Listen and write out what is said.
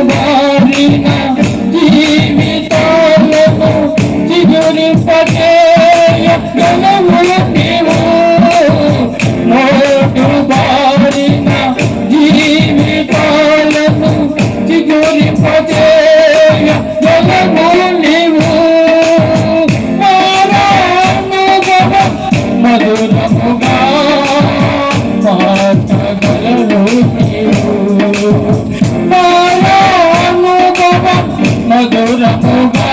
మారిన జీవితాలను చిగురింపజేయ జలములు నీవు మోటు బారిన జీవితాలను చిగురింపజేయ జలములు నీవు మధురముగా మార్చగలవు నీవు మధురముగా